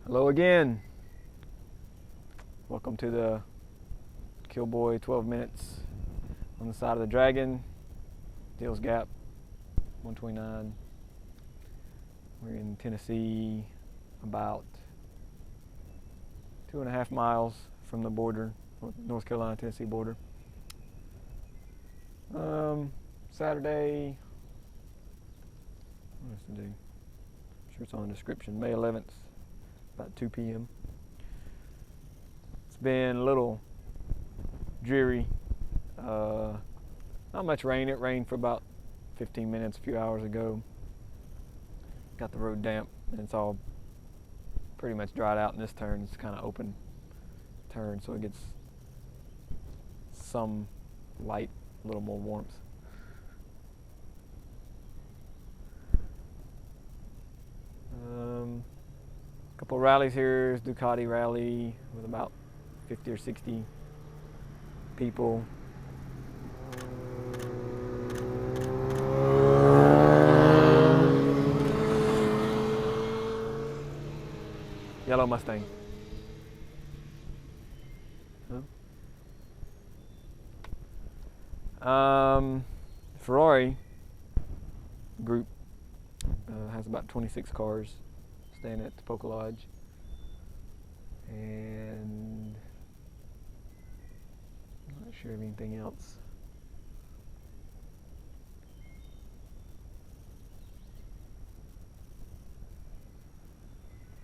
Hello again. Welcome to the Killboy 12 minutes on the side of the Dragon, Deals Gap, 129. We're in Tennessee, about 2.5 miles from the border, North Carolina-Tennessee border. Saturday, what else to do? I'm sure it's on the description, May 11th, about 2 p.m. It's been a little dreary. Not much rain. It rained for about 15 minutes a few hours ago. Got the road damp, and it's all pretty much dried out in this turn. It's kind of open turn, so it gets some light, a little more warmth. A couple of rallies here. Ducati rally with about 50 or 60 people. Yellow Mustang. Ferrari group has about 26 cars staying at the Poca Lodge, and I'm not sure of anything else.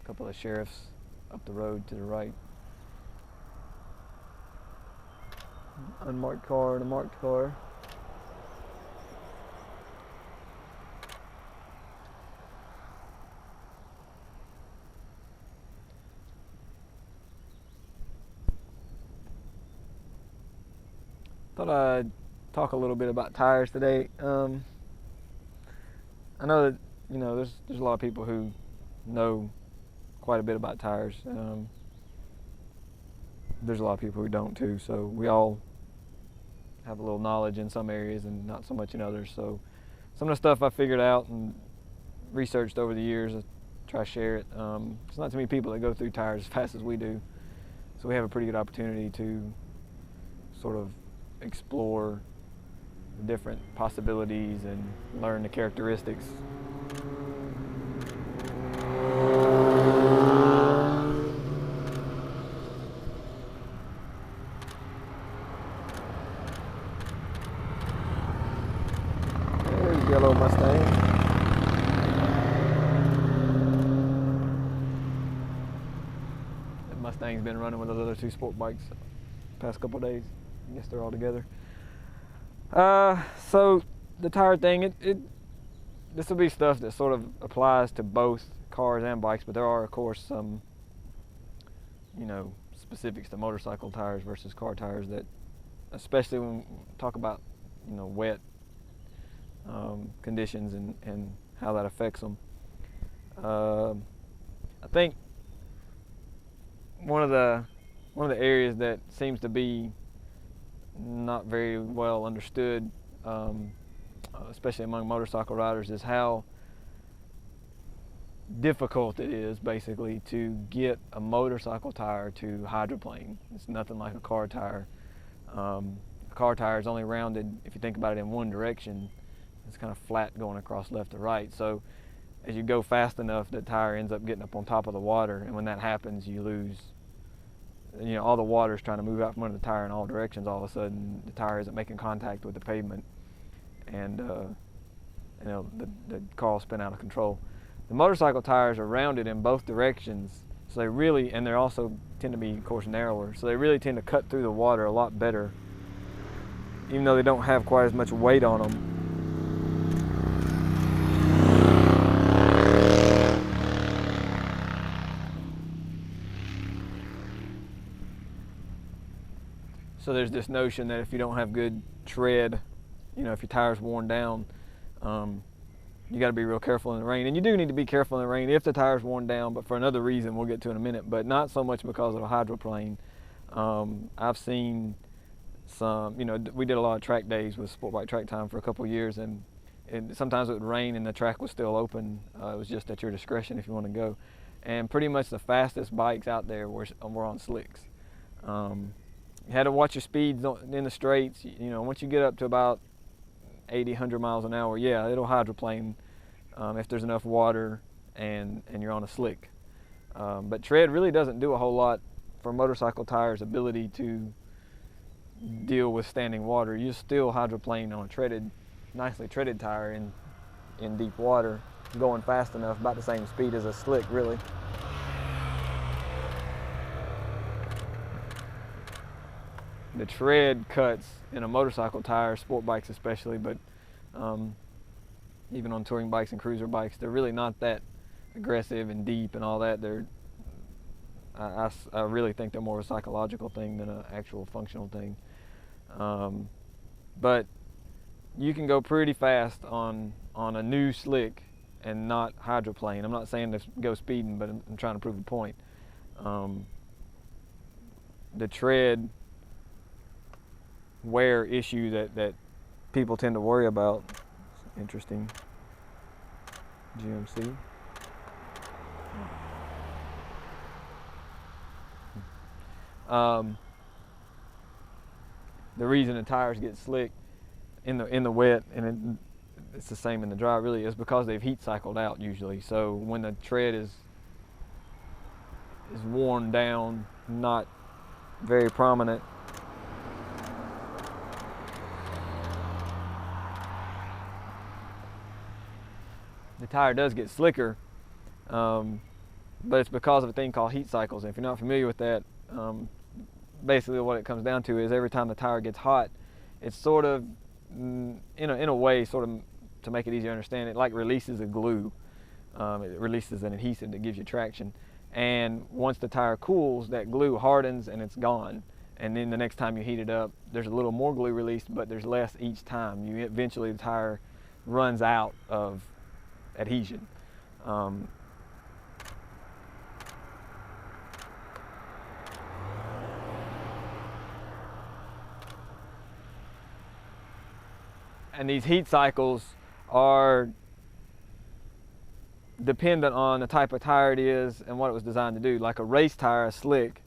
A couple of sheriffs up the road to the right. Unmarked car and a marked car. Thought I'd talk a little bit about tires today. I know that there's a lot of people who know quite a bit about tires. There's a lot of people who don't too, so we all have a little knowledge in some areas and not so much in others. So some of the stuff I figured out and researched over the years, I try to share it. There's not too many people that go through tires as fast as we do, so we have a pretty good opportunity to sort of explore the different possibilities and learn the characteristics. There's Yellow Mustang. That Mustang's been running with those other two sport bikes the past couple of days. I guess they're all together. So the tire thing, this will be stuff that sort of applies to both cars and bikes, but there are of course some, specifics to motorcycle tires versus car tires that, especially when we talk about, wet conditions and how that affects them. I think one of the areas that seems to be not very well understood, especially among motorcycle riders, is how difficult it is basically to get a motorcycle tire to hydroplane. It's nothing like a car tire. A car tire is only rounded, if you think about it, in one direction. It's kind of flat going across left to right. So as you go fast enough, the tire ends up getting up on top of the water, and when that happens, you lose. All the water is trying to move out from under the tire in all directions. All of a sudden, the tire isn't making contact with the pavement, and the car will spin out of control. The motorcycle tires are rounded in both directions, so and they also tend to be, of course, narrower. So they really tend to cut through the water a lot better, even though they don't have quite as much weight on them. So there's this notion that if you don't have good tread, if your tire's worn down, you got to be real careful in the rain. And you do need to be careful in the rain if the tire's worn down, but for another reason we'll get to in a minute, but not so much because of a hydroplane. I've seen some, we did a lot of track days with Sport Bike Track Time for a couple of years, and sometimes it would rain and the track was still open. It was just at your discretion if you want to go. and pretty much the fastest bikes out there were on slicks. You had to watch your speeds in the straights. You know, once you get up to about 80, 100 miles an hour, yeah, it'll hydroplane if there's enough water and you're on a slick. But tread really doesn't do a whole lot for motorcycle tires' ability to deal with standing water. You still hydroplane on a nicely treaded tire in deep water, going fast enough, about the same speed as a slick, really. The tread cuts in a motorcycle tire, sport bikes especially, but even on touring bikes and cruiser bikes, they're really not that aggressive and deep and all that. I really think they're more of a psychological thing than an actual functional thing. But you can go pretty fast on a new slick and not hydroplane. I'm not saying to go speeding, but I'm trying to prove a point. The tread wear issue that people tend to worry about. Interesting. GMC. The reason the tires get slick in the wet, and it's the same in the dry, really, is because they've heat cycled out usually. So when the tread is worn down, not very prominent, the tire does get slicker, but it's because of a thing called heat cycles. And if you're not familiar with that, basically what it comes down to is every time the tire gets hot, it's sort of, in a way, sort of, to make it easier to understand, it like releases a glue. It releases an adhesive that gives you traction. And once the tire cools, that glue hardens and it's gone. And then the next time you heat it up, there's a little more glue released, but there's less each time. Eventually the tire runs out of adhesion. And these heat cycles are dependent on the type of tire it is and what it was designed to do. Like a race tire, a slick,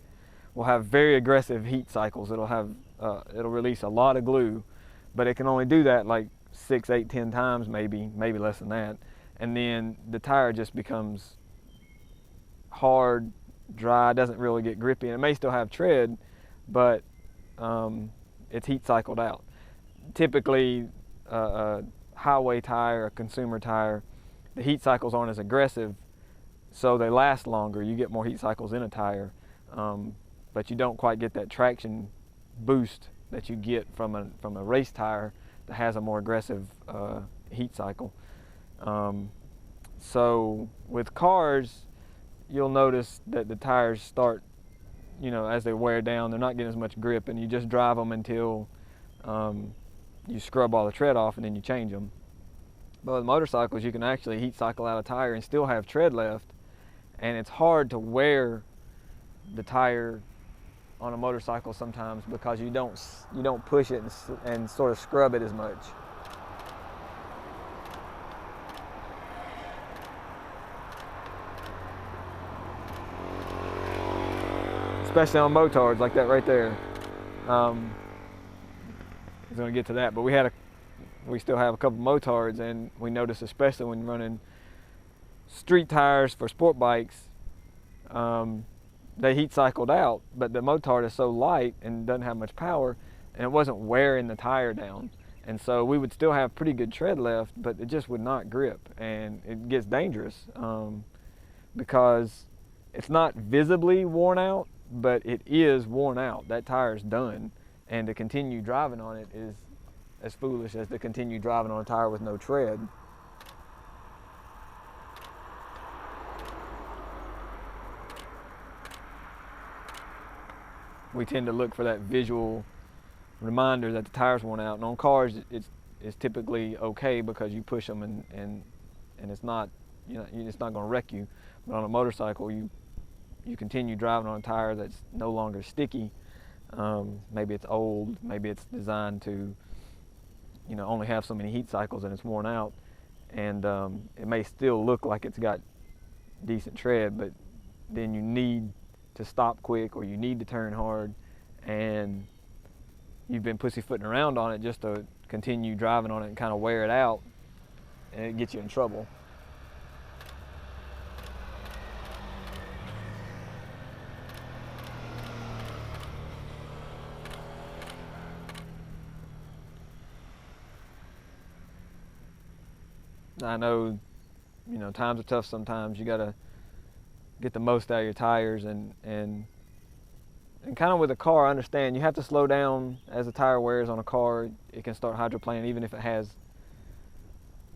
will have very aggressive heat cycles. It'll release a lot of glue, but it can only do that like 6, 8, 10 times, maybe less than that. And then the tire just becomes hard, dry, doesn't really get grippy. And it may still have tread, but it's heat cycled out. Typically, a highway tire, a consumer tire, the heat cycles aren't as aggressive, so they last longer. You get more heat cycles in a tire, but you don't quite get that traction boost that you get from a race tire that has a more aggressive heat cycle. So with cars, you'll notice that the tires start, as they wear down, they're not getting as much grip, and you just drive them until you scrub all the tread off and then you change them. But with motorcycles, you can actually heat cycle out a tire and still have tread left, and it's hard to wear the tire on a motorcycle sometimes because you don't push it and sort of scrub it as much. Especially on motards like that right there. I was going to get to that, but we still have a couple motards, and we notice, especially when running street tires for sport bikes, they heat cycled out, but the motard is so light and doesn't have much power, and it wasn't wearing the tire down. And so we would still have pretty good tread left, but it just would not grip, and it gets dangerous because it's not visibly worn out, but it is worn out. That tire is done, and to continue driving on it is as foolish as to continue driving on a tire with no tread. We tend to look for that visual reminder that the tire's worn out, and on cars it's typically okay because you push them and it's not, it's not going to wreck you. But on a motorcycle, you continue driving on a tire that's no longer sticky. Maybe it's old, maybe it's designed to only have so many heat cycles and it's worn out, and it may still look like it's got decent tread, but then you need to stop quick or you need to turn hard, and you've been pussyfooting around on it just to continue driving on it and kind of wear it out, and it gets you in trouble. I know, you know, times are tough sometimes. You gotta get the most out of your tires, and kind of with a car, I understand you have to slow down as the tire wears on a car. It can start hydroplaning even if it has,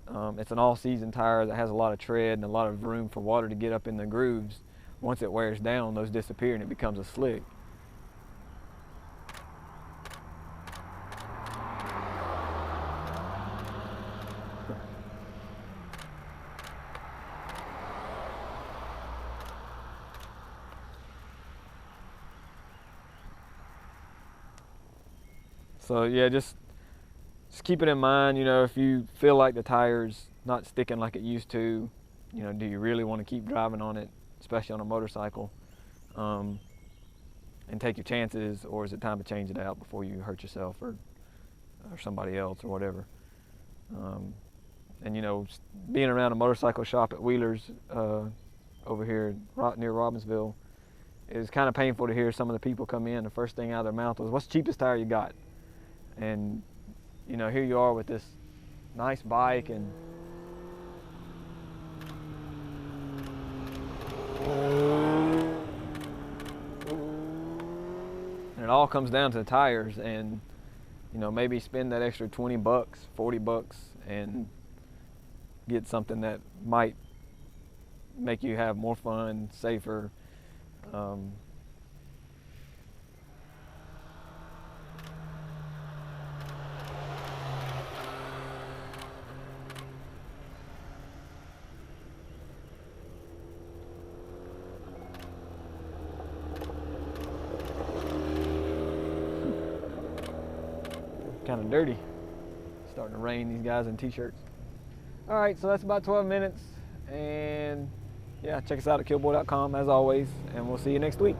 it's an all-season tire that has a lot of tread and a lot of room for water to get up in the grooves. Once it wears down, those disappear and it becomes a slick. So yeah, just keep it in mind, you know, if you feel like the tire's not sticking like it used to, you know, do you really want to keep driving on it, especially on a motorcycle, and take your chances, or is it time to change it out before you hurt yourself or somebody else or whatever? And you know, being around a motorcycle shop at Wheeler's over here near Robbinsville, it was kind of painful to hear some of the people come in. The first thing out of their mouth was, "What's the cheapest tire you got?" And you know, here you are with this nice bike, and it all comes down to the tires. And you know, maybe spend that extra 20 bucks, 40 bucks and get something that might make you have more fun, safer. Kind of dirty. Starting to rain, these guys in t-shirts. All right, so that's about 12 minutes, and yeah, check us out at killboy.com as always, and we'll see you next week.